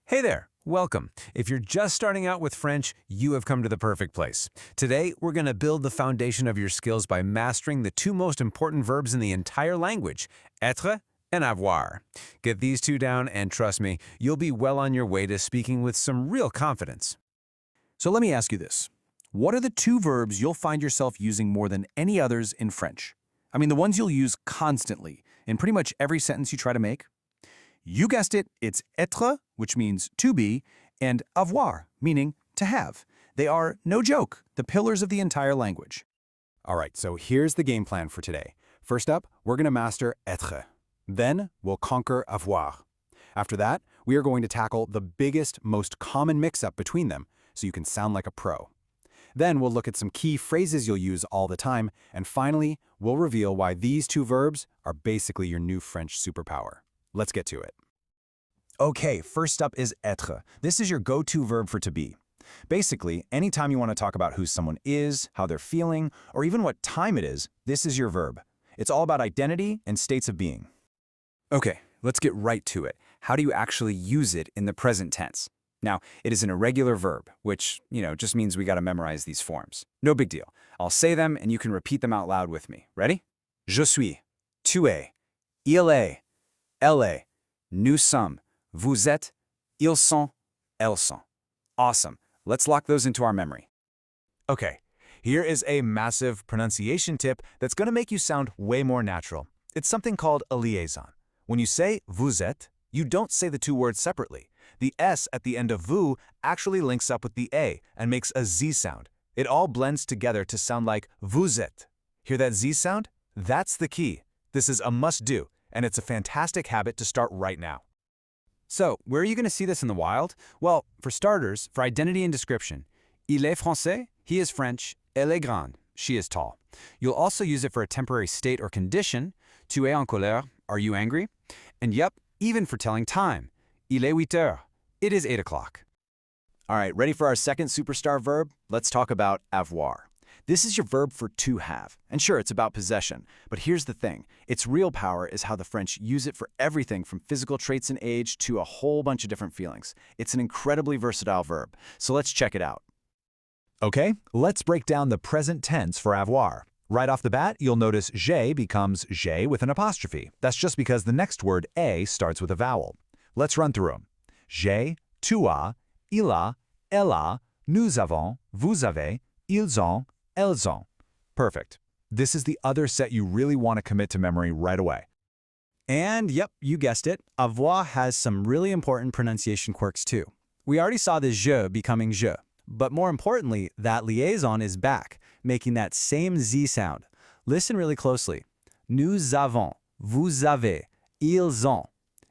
Hey there, welcome. If you're just starting out with French, you have come to the perfect place. Today, we're going to build the foundation of your skills by mastering the two most important verbs in the entire language, être and avoir. Get these two down and trust me, you'll be well on your way to speaking with some real confidence. So let me ask you this. What are the two verbs you'll find yourself using more than any others in French? I mean, the ones you'll use constantly in pretty much every sentence you try to make? You guessed it, it's être, which means to be, and avoir, meaning to have. They are, no joke, the pillars of the entire language. All right, so here's the game plan for today. First up, we're going to master être. Then we'll conquer avoir. After that, we are going to tackle the biggest, most common mix-up between them, so you can sound like a pro. Then we'll look at some key phrases you'll use all the time, and finally, we'll reveal why these two verbs are basically your new French superpower. Let's get to it. Okay, first up is être. This is your go-to verb for to be. Basically, anytime you want to talk about who someone is, how they're feeling, or even what time it is, this is your verb. It's all about identity and states of being. Okay, let's get right to it. How do you actually use it in the present tense? Now, it is an irregular verb, which, just means we got to memorize these forms. No big deal. I'll say them and you can repeat them out loud with me. Ready? Je suis, tu es, il est, elle est, nous sommes, vous êtes, ils sont, elles sont. Awesome. Let's lock those into our memory. Okay, here is a massive pronunciation tip that's going to make you sound way more natural. It's something called a liaison. When you say vous êtes, you don't say the two words separately. The S at the end of vous actually links up with the A and makes a Z sound. It all blends together to sound like vous êtes. Hear that Z sound? That's the key. This is a must-do, and it's a fantastic habit to start right now. So, where are you going to see this in the wild? Well, for starters, for identity and description, il est français, he is French, elle est grande, she is tall. You'll also use it for a temporary state or condition, tu es en colère, are you angry? And yep, even for telling time, il est 8 heures, it is 8 o'clock. All right, ready for our second superstar verb? Let's talk about avoir. This is your verb for to have. And sure, it's about possession. But here's the thing. Its real power is how the French use it for everything from physical traits and age to a whole bunch of different feelings. It's an incredibly versatile verb. So let's check it out. Okay, let's break down the present tense for avoir. Right off the bat, you'll notice j'ai becomes j'ai with an apostrophe. That's just because the next word a starts with a vowel. Let's run through them. J'ai, tu as, il a, elle a, nous avons, vous avez, ils ont, elles ont. Perfect. This is the other set you really want to commit to memory right away. And yep, you guessed it, avoir has some really important pronunciation quirks too. We already saw the je becoming je, but more importantly, that liaison is back, making that same Z sound. Listen really closely. Nous avons, vous avez, ils ont.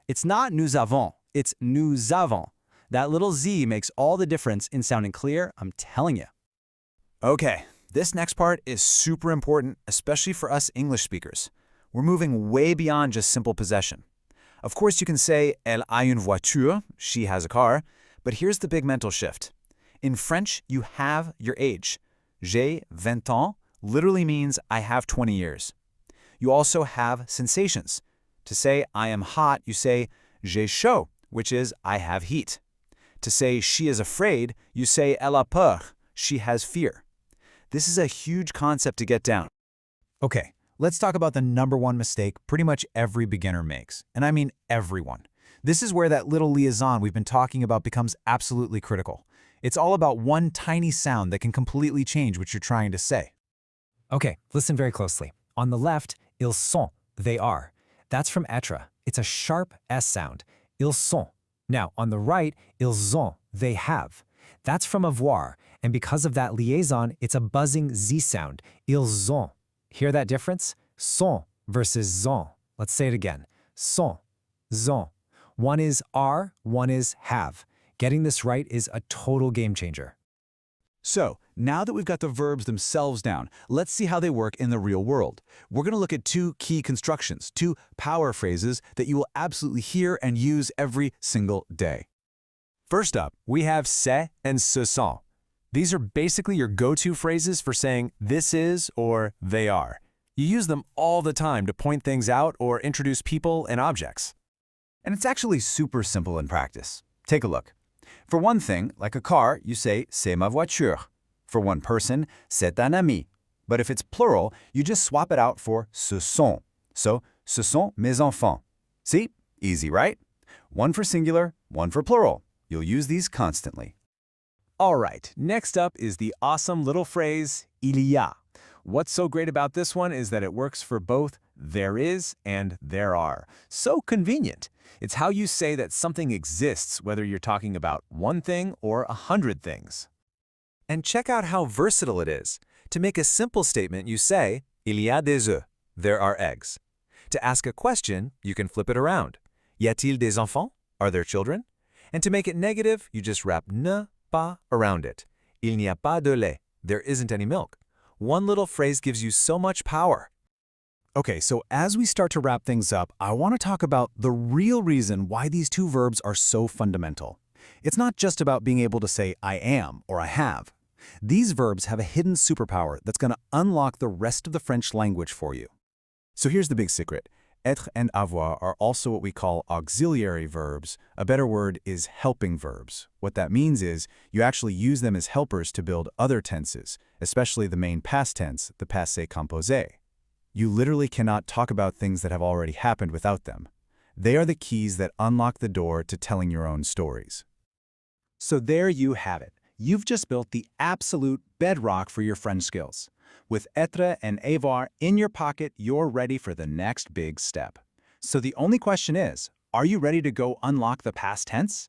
It's not nous avons, it's nous avons. That little Z makes all the difference in sounding clear, I'm telling you. Okay, this next part is super important, especially for us English speakers. We're moving way beyond just simple possession. Of course, you can say elle a une voiture, she has a car, but here's the big mental shift. In French, you have your age. J'ai 20 ans literally means I have 20 years. You also have sensations. To say I am hot, you say j'ai chaud, which is I have heat. To say she is afraid, you say elle a peur, she has fear. This is a huge concept to get down. Okay, let's talk about the number one mistake pretty much every beginner makes, and I mean everyone. This is where that little liaison we've been talking about becomes absolutely critical. It's all about one tiny sound that can completely change what you're trying to say. Okay, listen very closely. On the left, ils sont, they are. That's from être. It's a sharp S sound. Ils sont. Now, on the right, ils ont, they have. That's from avoir, and because of that liaison, it's a buzzing Z sound. Ils ont. Hear that difference? Sont versus zont. Let's say it again. Sont, zont. One is are, one is have. Getting this right is a total game changer. So, now that we've got the verbs themselves down, let's see how they work in the real world. We're going to look at two key constructions, two power phrases that you will absolutely hear and use every single day. First up, we have c'est and ce sont. These are basically your go-to phrases for saying this is or they are. You use them all the time to point things out or introduce people and objects. And it's actually super simple in practice. Take a look. For one thing, like a car, you say c'est ma voiture. For one person, c'est un ami. But if it's plural, you just swap it out for ce sont. So, ce sont mes enfants. See? Easy, right? One for singular, one for plural. You'll use these constantly. All right, next up is the awesome little phrase, il y a. What's so great about this one is that it works for both there is and there are. So convenient. It's how you say that something exists, whether you're talking about one thing or 100 things. And check out how versatile it is. To make a simple statement, you say, il y a des œufs. There are eggs. To ask a question, you can flip it around. Y a-t-il des enfants? Are there children? And to make it negative, you just wrap ne, pas around it. Il n'y a pas de lait. There isn't any milk. One little phrase gives you so much power. Okay, so as we start to wrap things up, I want to talk about the real reason why these two verbs are so fundamental. It's not just about being able to say I am or I have. These verbs have a hidden superpower that's going to unlock the rest of the French language for you. So here's the big secret. Être and avoir are also what we call auxiliary verbs. A better word is helping verbs. What that means is you actually use them as helpers to build other tenses, especially the main past tense, the passé composé. You literally cannot talk about things that have already happened without them. They are the keys that unlock the door to telling your own stories. So there you have it. You've just built the absolute bedrock for your French skills. With être and avoir in your pocket, you're ready for the next big step. So the only question is, are you ready to go unlock the past tense?